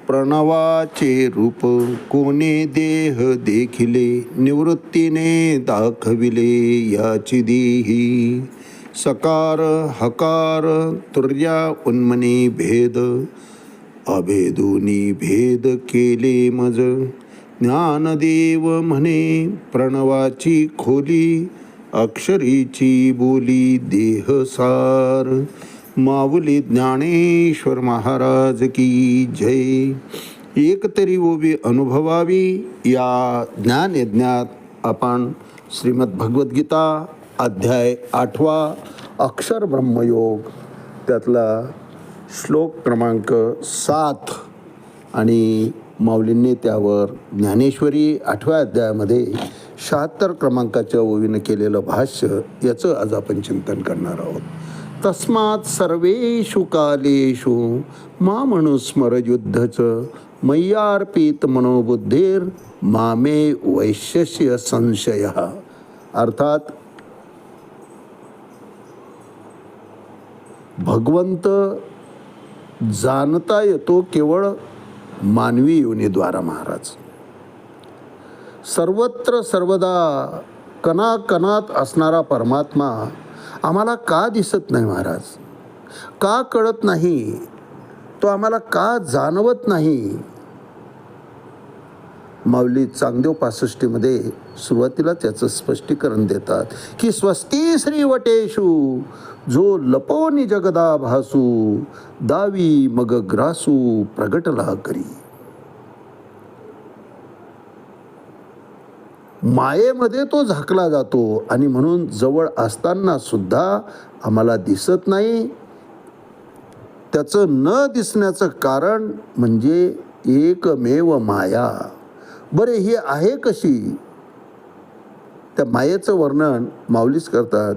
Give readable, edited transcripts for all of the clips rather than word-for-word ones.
प्रणवाचे रूप कोणे देह देखिले, निवृत्तीने दाखविले याची देही. सकार हकार तुर्या उन्मनी भेद, अभेदोनी भेद केले मज. ज्ञानदेव म्हणे प्रणवाची खोली, अक्षरीची बोली देहसार. माऊली ज्ञानेश्वर महाराज की जय. एक तरी ओवी अनुभवावी या ज्ञानयज्ञात आपण श्रीमद भगवद्गीता अध्याय 8 अक्षर ब्रह्मयोग त्यातला श्लोक क्रमांक 7 आणि माऊलींनी त्यावर ज्ञानेश्वरी 8व्या अध्यायामध्ये 76 क्रमांकाच्या ओवीनं केलेलं भाष्य याचं आज आपण चिंतन करणार आहोत. तस्मात् सर्वेषु कालेषु मामनुस्मर युद्धच, मय्यार्पित मनोबुद्धीर मामे वैश्यस्य संशयः. अर्थात भगवंत जाणता येतो केवळ मानवी योनीद्वारा महाराज. सर्वत्र सर्वदा कणाकणात असणारा परमात्मा आम्हाला का दिसत नाही महाराज, का कळत नाही, तो आम्हाला का जाणवत नाही. माऊली चांगदेव 65मध्ये सुरुवातीला त्याचं स्पष्टीकरण देतात की स्वस्ती श्रीवटेषु जो लपवनी जगदा भासू, दावी मग ग्रासू प्रगटला करी. मायेमध्ये तो झाकला जातो आणि म्हणून जवळ असताना सुद्धा आम्हाला दिसत नाही. त्याचं न दिसण्याचं कारण म्हणजे एकमेव माया. बरे ही आहे कशी? त्या मायेचं वर्णन माऊलीच करतात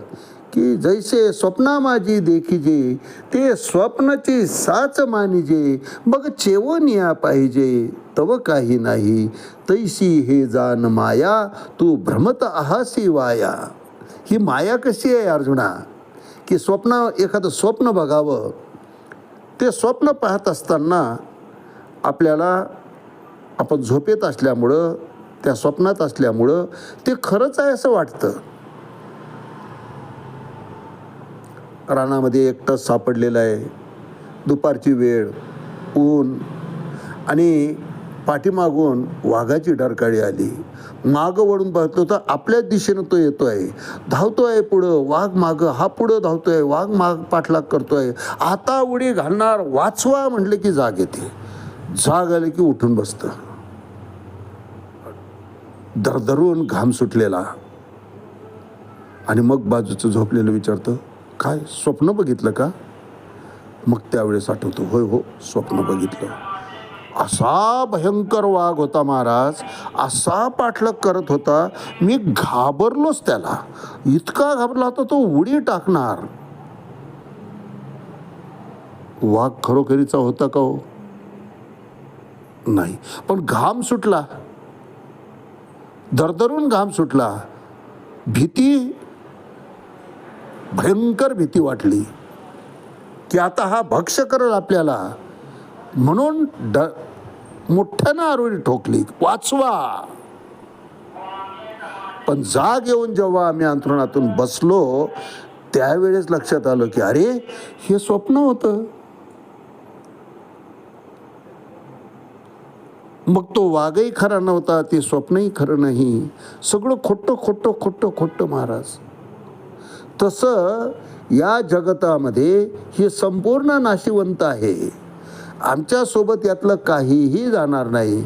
की जैसे स्वप्ना माझी देखिजे, ते स्वप्नाची साच मानिजे, मग चेवनिया पाहिजे तव काही नाही, तैसी हे जान माया तू भ्रमत आहासी वाया. ही माया कशी आहे अर्जुना की एखादं स्वप्न बघावं, ते स्वप्न पाहत असताना आपल्याला आपण झोपेत असल्यामुळं, त्या स्वप्नात असल्यामुळं ते खरंच आहे असं वाटतं. रानामध्ये एकटंच सापडलेलं आहे, दुपारची वेळ, ऊन आणि पाठीमागून वाघाची डरकाळी आली. मागं वळून पाहतो तर आपल्याच दिशेनं तो येतो आहे, धावतो आहे पुढं, वाघ मागं, हा पुढं धावतो आहे, वाघ माग पाठलाग करतो आहे. आता उडी घालणार, वाचवा म्हटलं की जाग येते, जाग आली की उठून बसतं. दरदरून घाम सुटलेला आणि मग बाजूचं झोपलेलं विचारतं, काय स्वप्न बघितलं का? मग त्यावेळेस आठवतो, होय हो स्वप्न बघितलं. असा भयंकर वाघ होता महाराज, असा पाठलाग करत होता, मी घाबरलोच त्याला. इतका घाबरला होता तो उडी टाकणार. वाघ खरोखरीचा होता का हो? नाही, पण घाम सुटला, दरदरून घाम सुटला. भीती, भयंकर भीती वाटली की आता हा भक्ष्य करेल आपल्याला. म्हणून मोठ्यानं आरोळी ठोकली, वाचवा. पण जाग येऊन जेव्हा आम्ही अंथरुणातून बसलो त्यावेळेस लक्षात आलं की अरे हे स्वप्न होतं. मग तो वाघही खरा नव्हता, ते स्वप्नही खरं नाही, सगळं खोटं खोटं खोटं खोटं महाराज. तसं या जगतामध्ये हे संपूर्ण नाशिवंत आहे. आमच्यासोबत यातलं काहीही जाणार नाही.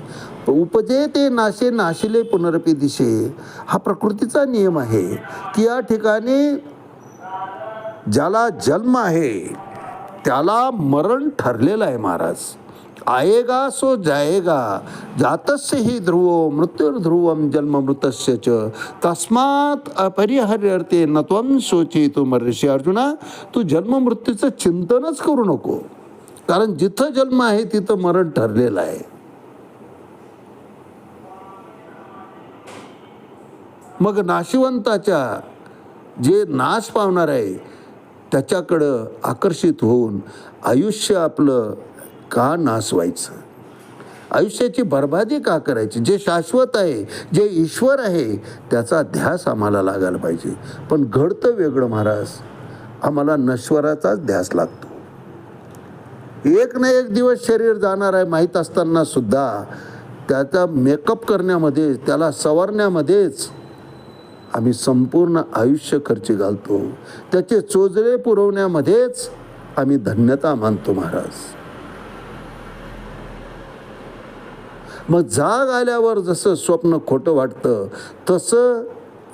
उपजे ते नाशे नाशिले पुनरपी दिशे, हा प्रकृतीचा नियम आहे की या ठिकाणी ज्याला जन्म आहे त्याला मरण ठरलेलं आहे महाराज. आएगा सो जाएगा, जातस्य ही ध्रुवो मृत्युर्ध्रुवम जन्म मृतस्य च, तस्मात् अपरिहर्यते न त्वं शोचितुमर्हसि. अर्जुना, तू जन्म मृत्यूचं चिंतनच करू नको, कारण जिथं जन्म आहे तिथं मरण ठरलेलं आहे. मग नाशिवंताच्या जे नाश पावणार आहे त्याच्याकडं आकर्षित होऊन आयुष्य आपलं का नासवायचं. आयुष्याची बर्बादी का करायची? जे शाश्वत आहे, जे ईश्वर आहे, त्याचा ध्यास आम्हाला लागायला पाहिजे. पण घडतं वेगळं महाराज, आम्हाला नश्वराचाच ध्यास लागतो. एक ना एक दिवस शरीर जाणार आहे माहीत असताना सुद्धा त्याचा मेकअप करण्यामध्ये, त्याला सवारण्यामध्येच आम्ही संपूर्ण आयुष्य खर्ची घालतो. त्याचे चोचले पुरवण्यामध्येच आम्ही धन्यता मानतो महाराज. मग जाग आल्यावर जसं स्वप्न खोटं वाटतं, तसं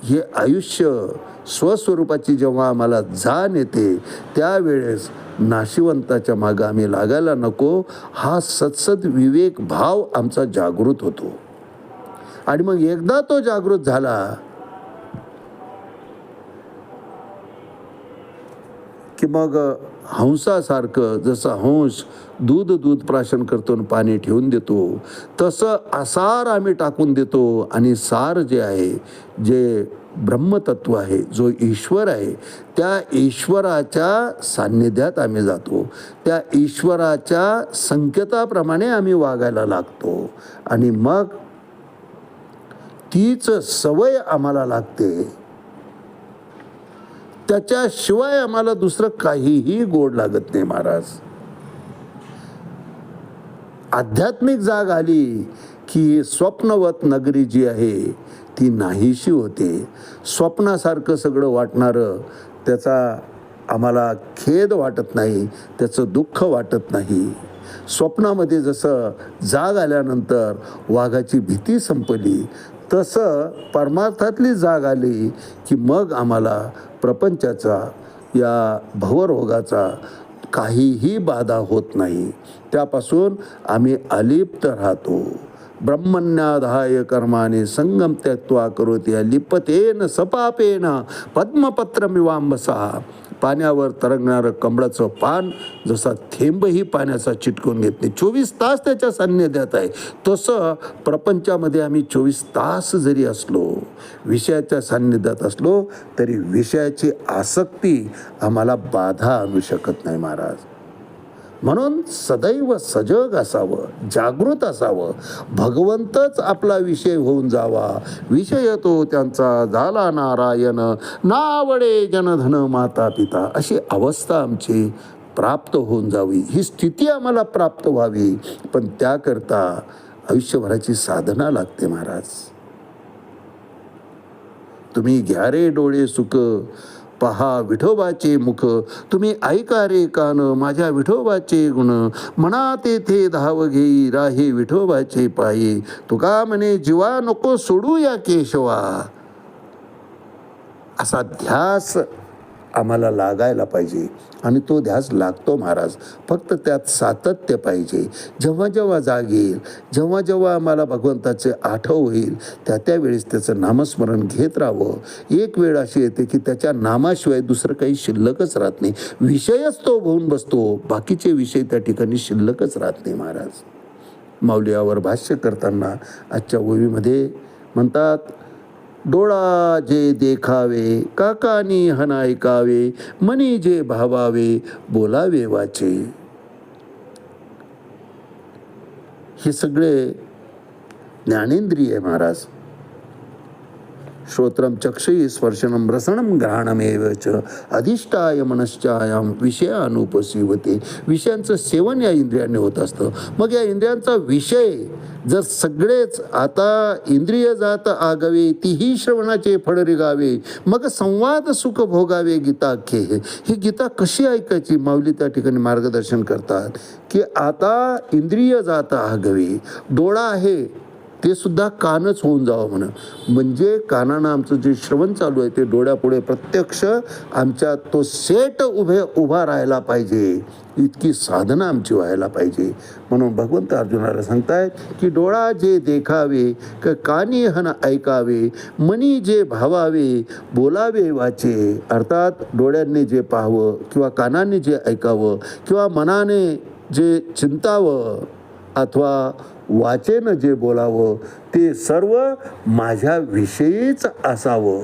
हे आयुष्य स्वस्वरूपाची जेव्हा आम्हाला जाण येते, त्यावेळेस नाशिवंताच्या मागं आम्ही लागायला नको, हा सत्सद विवेक भाव आमचा जागृत होतो. आणि मग एकदा तो जागृत झाला की मग हंसासारखं, जसं हंस दूध प्राशन करतो आणि पाणी ठेवून देतो, तसं आसार आम्ही टाकून देतो. आणि सार जे आहे, जे ब्रह्मतत्व आहे, जो ईश्वर आहे, त्या ईश्वराच्या सान्निध्यात आम्ही जातो. त्या ईश्वराच्या संकेताप्रमाणे आम्ही वागायला लागतो. आणि मग तीच सवय आम्हाला लागते. त्याच्याशिवाय आम्हाला दुसरं काहीही गोड लागत नाही महाराज. आध्यात्मिक जाग आली की स्वप्नवत नगरी जी आहे ती नाहीशी होते. स्वप्नासारखं सगळं वाटणारं, त्याचा आम्हाला खेद वाटत नाही, त्याचं दुःख वाटत नाही. स्वप्नामध्ये जसं जाग आल्यानंतर वाघाची भीती संपली, तसं परमार्थातली जाग आली की मग आम्हाला प्रपंचाचा, या भवरोगाचा काहीही बाधा होत नाही. त्यापासून आम्ही अलिप्त राहतो. ब्रह्मण्याधाय कर्माने संगम त्यक्त्वा करोति लिप्यतेन सपापेन पद्मपत्रमिवांबसा. पाण्यावर तरंगणारं कमळाचं पान जसा थेंबही पाण्याचा चिटकून घेत नाही, 24 तास त्याच्या सान्निध्यात आहे, तसं प्रपंचामध्ये आम्ही 24 तास जरी असलो, विषयाच्या सान्निध्यात असलो, तरी विषयाची आसक्ती आम्हाला बाधा आणू शकत नाही महाराज. म्हणून सदैव सजग असावं, जागृत असावं. भगवंतच आपला विषय होऊन जावा. विषय तो त्यांचा झाला नारायण, नावडे जनधन माता पिता. अशी अवस्था आमची प्राप्त होऊन जावी, ही स्थिती आम्हाला प्राप्त व्हावी. पण त्याकरता आयुष्यभराची साधना लागते महाराज. तुम्ही घ्या रे डोळे सुख, पहा विठोबाचे मुख. तुम्ही ऐका रे कान, माझ्या विठोबाचे गुण. म्हणा तेथे धाव घेई, राहे विठोबाचे पायी. तुका म्हणे जीवा नको सोडू या केशवा. असा ध्यास आम्हाला लागायला पाहिजे. आणि तो ध्यास लागतो महाराज. फक्त त्यात सातत्य पाहिजे. जेव्हा जेव्हा जाग येईल, जेव्हा जेव्हा आम्हाला भगवंताचे आठव होईल, त्या वेळेस त्याचं नामस्मरण घेत राहावं. एक वेळ अशी येते की त्याच्या नामाशिवाय दुसरं काही शिल्लकच राहत नाही. विषयच तो होऊन बसतो, बाकीचे विषय त्या ठिकाणी शिल्लकच राहत नाही महाराज. माऊली यावर भाष्य करताना आजच्या ओवीमध्ये म्हणतात, डोळा जे देखावे, काकानी हन ऐकावे, मनी जे भावावे, बोलावे वाचे. हे सगळे ज्ञानेंद्रिय महाराज. श्रोत्रम चक्षुः स्पर्शनम रसनम घ्राणमेव च अधिष्ठाय मनश्चायां विषयानुपसीवते. विषयांचं सेवन या इंद्रियाने होत असतं. मग या इंद्रियांचा विषय जर सगळेच आता इंद्रिय जात आगावे, तीही श्रवणाचे फळ रिगावे, मग संवाद सुख भोगावे गीताख्ये. ही गीता कशी ऐकायची? माऊली त्या ठिकाणी मार्गदर्शन करतात की आता इंद्रिय जात आगावे, डोळा आहे ते सुद्धा कानच होऊन जावं म्हणून. म्हणजे कानानं आमचं जे श्रवण चालू आहे ते डोळ्यापुढे प्रत्यक्ष आमच्या तो सेट उभा राहायला पाहिजे. इतकी साधना आमची व्हायला पाहिजे. म्हणून भगवंत अर्जुनाला सांगतायत की डोळा जे देखावे, कानी हन ऐकावे, मनी जे भावावे, बोलावे वाचे. अर्थात डोळ्यांनी जे पाहावं किंवा कानाने जे ऐकावं किंवा मनाने जे चिंतावं अथवा वाचेनं जे बोलावं ते सर्व माझ्याविषयीच असावं.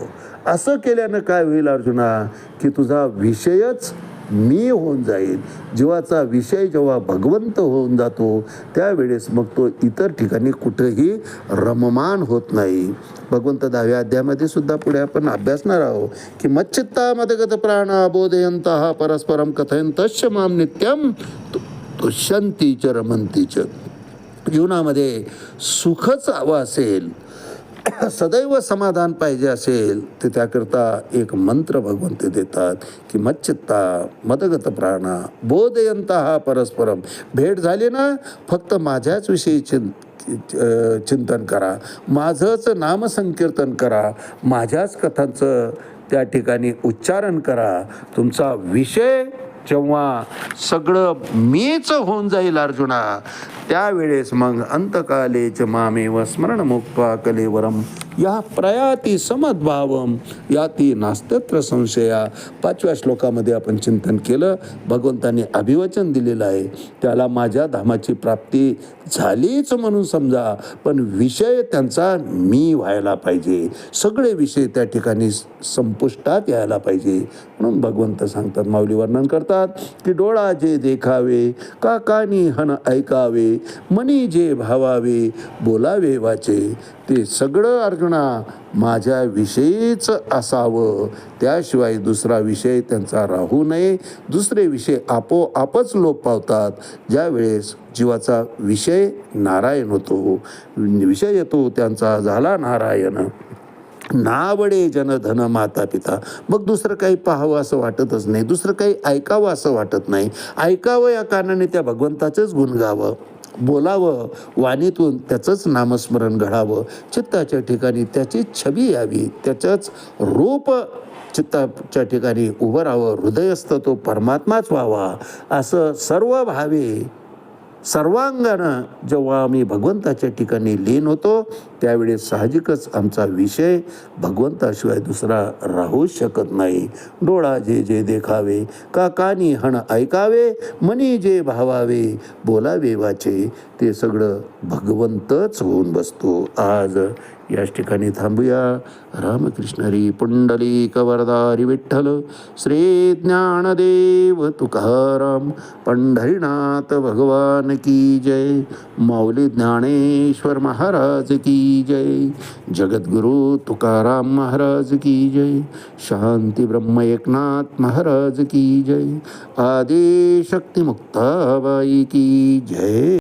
असं केल्यानं काय होईल अर्जुना, की तुझा विषयच मी होऊन जाईल. जीवाचा विषय जेव्हा भगवंत होऊन जातो त्यावेळेस मग तो इतर ठिकाणी कुठेही रममान होत नाही. भगवंत 10व्या अध्यायामध्ये सुद्धा पुढे आपण अभ्यासणार आहोत की मच्चित्ता मदगत प्राणा बोधयंतः परस्परम कथयंतश्च माम नित्यम तुष्यंती च रमंती च. जीवनामध्ये सुखच हवं असेल, सदैव समाधान पाहिजे असेल तर त्याकरता एक मंत्र भगवंत देतात की मच्चित्ता मदगत प्राणा बोधयंतः परस्परम. भेट झाली ना, फक्त माझ्याच विषयी चिंतन करा, माझंच नामसंकीर्तन करा, माझ्याच कथांचं त्या ठिकाणी उच्चारण करा. तुमचा विषय जेव्हा सगळं मीच होऊन जाईल अर्जुना, त्यावेळेस मग अंतकालेच मामेव स्मरण मुक्त्वा कलेवरम या प्रयाती समद्भावम याती नास्त्यत्र संशया. 5व्या श्लोकामध्ये आपण चिंतन केलं. भगवंतांनी अभिवचन दिलेलं आहे, त्याला माझ्या धामाची प्राप्ती झालीच म्हणून समजा, पण विषय त्यांचा मी व्हायला पाहिजे, सगळे विषय त्या ठिकाणी संपुष्टात यायला पाहिजे. म्हणून भगवंत सांगतात, माऊली वर्णन करतात की डोळा जे देखावे, का कानी हन ऐकावे, मनी जे भावावे, बोलावे वाचे, ते सगळं अर्जुना माझ्या विषयीच असावं, त्याशिवाय दुसरा विषय त्यांचा राहू नये. दुसरे विषय आपोआपच लोप पावतात. ज्यावेळेस जीवाचा विषय नारायण होतो, विषय येतो त्यांचा झाला नारायण, नावडे जनधन माता पिता, मग दुसरं काही पाहावं असं वाटतच नाही, दुसरं काही ऐकावं असं वाटत नाही. ऐकावं या कारणाने त्या भगवंताचंच गुण गावं, बोलावं वाणीतून त्याचंच नामस्मरण घडावं, चित्ताच्या ठिकाणी त्याची छबी यावी, त्याचंच रूप चित्ताच्या ठिकाणी उभं राहावं, हृदयस्थ तो परमात्माच व्हावा, असं सर्व भावे सर्वांगानं जेव्हा आम्ही भगवंताच्या ठिकाणी लीन होतो त्यावेळेस साहजिकच आमचा विषय भगवंताशिवाय दुसरा राहू शकत नाही. डोळा जे जे देखावे, का कानी हण ऐकावे, मनी जे भावावे, बोलावे वाचे, ते सगळं भगवंतच होऊन बसतो. आज याच ठिकाणी थांबूया. रामकृष्ण हरी पुंडलिक वरदारी विठ्ठल श्री ज्ञानदेव तुकाराम पंढरीनाथ भगवान की जय. माऊली ज्ञानेश्वर महाराज की जय. जगद्गुरु तुकाराम महाराज की जय. शांती ब्रह्म एकनाथ महाराज की जय. आदि शक्ती मुक्ताबाई की जय.